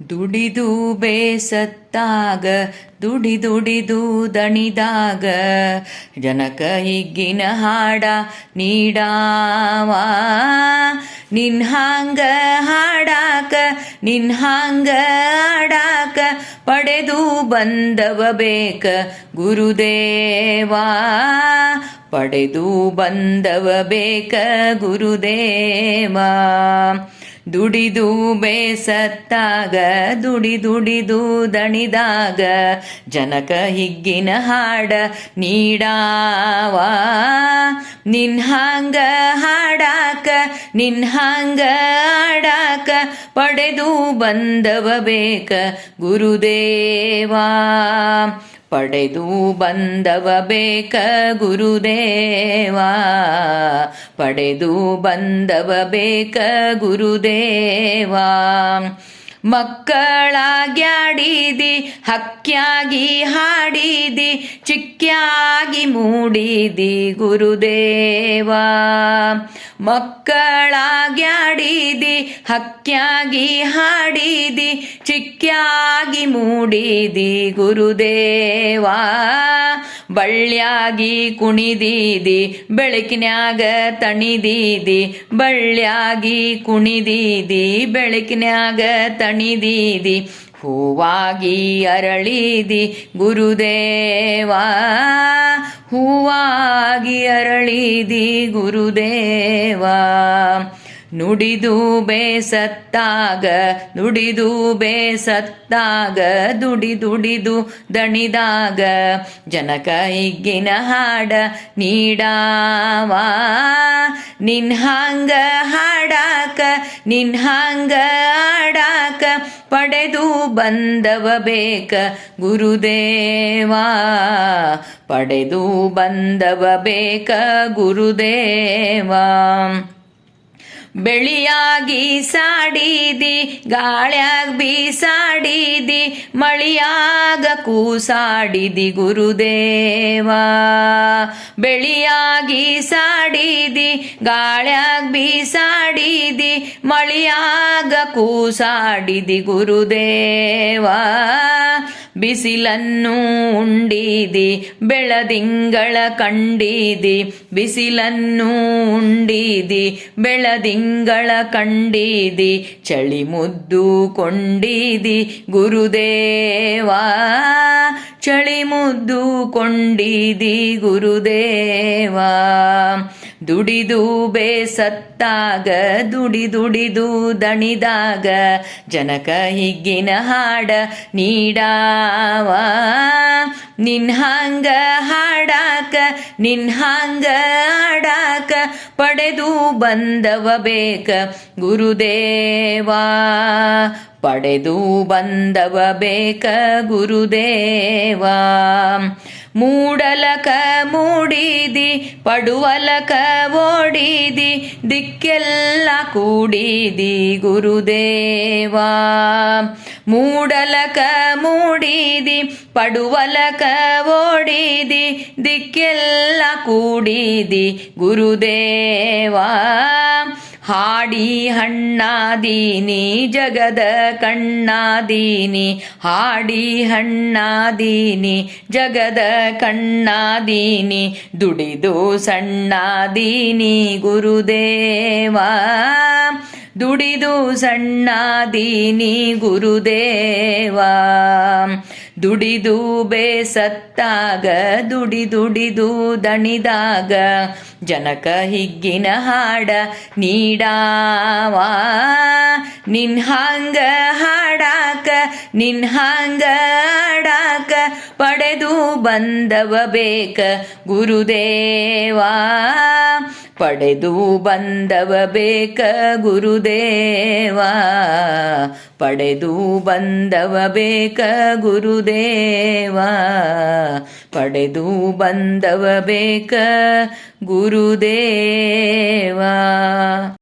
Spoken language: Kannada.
ದುಡಿದು ಬೇಸತ್ತಾಗ ದುಡಿದು ದಣಿದಾಗ ಜನಕ ಹಿಗ್ಗಿನ ಹಾಡ ನೀಡಾವ ನಿನ್ಹಾಂಗ ಹಾಡಾಕ ನಿನ್ಹಾಂಗ ಹಾಡಾಕ ಪಡೆದು ಬಂದವ ಬೇಕ ಗುರುದೇವಾ ಪಡೆದು ಬಂದವ ಬೇಕ ಗುರುದೇವಾ ದುಡಿದು ಬೇಸತ್ತಾಗ ದುಡಿದು ದಣಿದಾಗ ಜನಕ ಹಿಗ್ಗಿನ ಹಾಡ ನೀಡಾವ ನಿನ್ಹಾಂಗ ಹಾಡಾಕ ನಿನ್ಹಾಂಗ ಹಾಡಾಕ ಪಡೆದು ಬಂದವ ಬೇಕ ಗುರುದೇವಾ ಪಡೆದು ಬಂದವ ಬೇಕ ಗುರುದೇವಾ ಪಡೆದು ಬಂದವ ಬೇಕ ಗುರುದೇವಾ ಮಕ್ಕಳಾಗ್ಯಾಡಿದಿ ಹಕ್ಕ್ಯಾಗಿ ಹಾಡಿದಿ ಚಿಕ್ಕ್ಯಾಗಿ ಮೂಡಿದಿ ಗುರುದೇವಾ ಮಕ್ಕಳಾಗ್ಯಾಡಿದಿ ಹಕ್ಕ್ಯಾಗಿ ಹಾಡಿದಿ ಚಿಕ್ಕ್ಯಾಗಿ ಮೂಡಿದಿ ಗುರುದೇವಾ ಬಳ್ಳ್ಯಾಗಿ ಕುಣಿದಿದಿ ಬೆಳಕಿನ್ಯಾಗ ತಣಿದಿದಿ ಬಳ್ಳ್ಯಾಗಿ ಕುಣಿದಿದಿ ಬೆಳಕಿನ್ಯಾಗ ತಣಿದಿದಿ ಹೂವಾಗಿ ಅರಳಿದಿ ಗುರುದೇವಾ ಹೂವಾಗಿ ಅರಳಿದಿ ಗುರುದೇವಾ ನುಡಿದು ಬೇಸತ್ತಾಗ ನುಡಿದು ಬೇಸತ್ತಾಗ ದುಡಿದು ದಣಿದಾಗ ಜನಕ ಹಿಗ್ಗಿನ ಹಾಡ ನೀಡಾವ ನಿನ್ಹಾಂಗ ಹಾಡಾಕ ನಿನ್ಹಾಂಗ ಹಾಡಾಕ ಪಡೆದು ಬಂದವ ಬೇಕ ಗುರುದೇವಾ ಪಡೆದು ಬಂದವ ಬೇಕ ಗುರುದೇವಾ ಬೆಳಿಯಾಗಿ ಸಾಡಿದಿ ಗಾಳ್ಯಾಗ ಬೀಸಾಡಿದಿ ಮಳಿಯಾಗ ಕೂಸಾಡಿದಿ ಗುರುದೇವಾ ಬೆಳಿಯಾಗಿ ಸಾಡಿದಿ ಗಾಳ್ಯಾಗ ಬೀಸಾಡಿದಿ ಮಳಿಯಾಗ ಕೂಸಾಡಿದಿ ಗುರುದೇವಾ ಬಿಸಿಲನ್ನು ಉಂಡಿದಿ ಬೆಳದಿಂಗಳ ಕಂಡಿದಿ ಬಿಸಿಲನ್ನು ಉಂಡಿದಿ ಬೆಳದಿಂಗಳ ಕಂಡಿದಿ ಚಳಿ ಮುದ್ದು ಕೊಂಡಿದಿ ಗುರುದೇವಾ ಚಳಿ ಮುದ್ದು ಕೊಂಡಿದಿ ಗುರುದೇವಾ ದುಡಿದು ಬೇಸತ್ತಾಗ ದುಡಿದು ದಣಿದಾಗ ಜನಕ ಹಿಗ್ಗಿನ ಹಾಡ ನೀಡಾವ ನಿನ್ಹಾಂಗ ಹಾಡಾಕ ನಿನ್ಹಾಂಗ ಹಾಡಾಕ ಪಡೆದು ಬಂದವ ಬೇಕ ಗುರುದೇವಾ ಪಡೆದು ಬಂದವ ಬೇಕ ಗುರುದೇವಾ ಮೂಡಲಕ ಮೂಡಿದಿ ಪಡುವಲಕ ಓಡಿದಿ ದಿಕ್ಕೆಲ್ಲ ಕೂಡಿದಿ ಗುರುದೇವಾ ಮೂಡಲಕ ಮೂಡಿದಿ ಪಡುವಲಕ ಓಡಿದಿ ದಿಕ್ಕೆಲ್ಲ ಕೂಡಿದಿ ಗುರುದೇವಾ ಹಾಡಿ ಹಣ್ಣಾದೀನಿ ಜಗದ ಕಣ್ಣಾದೀನಿ ಹಾಡಿ ಹಣ್ಣಾದೀನಿ ಜಗದ ಕಣ್ಣಾದೀನಿ ದುಡಿದು ಸಣ್ಣಾದೀನಿ ಗುರುದೇವಾ ದುಡಿದು ಸಣ್ಣಾದೀನಿ ಗುರುದೇವಾ ದುಡಿದು ಬೇಸತ್ತಾಗ ದುಡಿದು ದಣಿದಾಗ ಜನಕ ಹಿಗ್ಗಿನ ಹಾಡ ನೀಡಾವ ನಿನ್ಹಾಂಗ ಹಾಡಾಕ ನಿನ್ಹಾಂಗ ಹಾಡಾಕ ಪಡೆದು ಬಂದವ ಬೇಕ ಗುರುದೇವಾ ಪಡೆದು ಬಂದವ ಬೇಕ ಗುರುದೇವಾ ಪಡೆದು ಬಂದವ ಬೇಕ ಗುರುದೇವಾ ಪಡೆದು ಬಂದವ ಬೇಕ ಗುರುದೇವಾ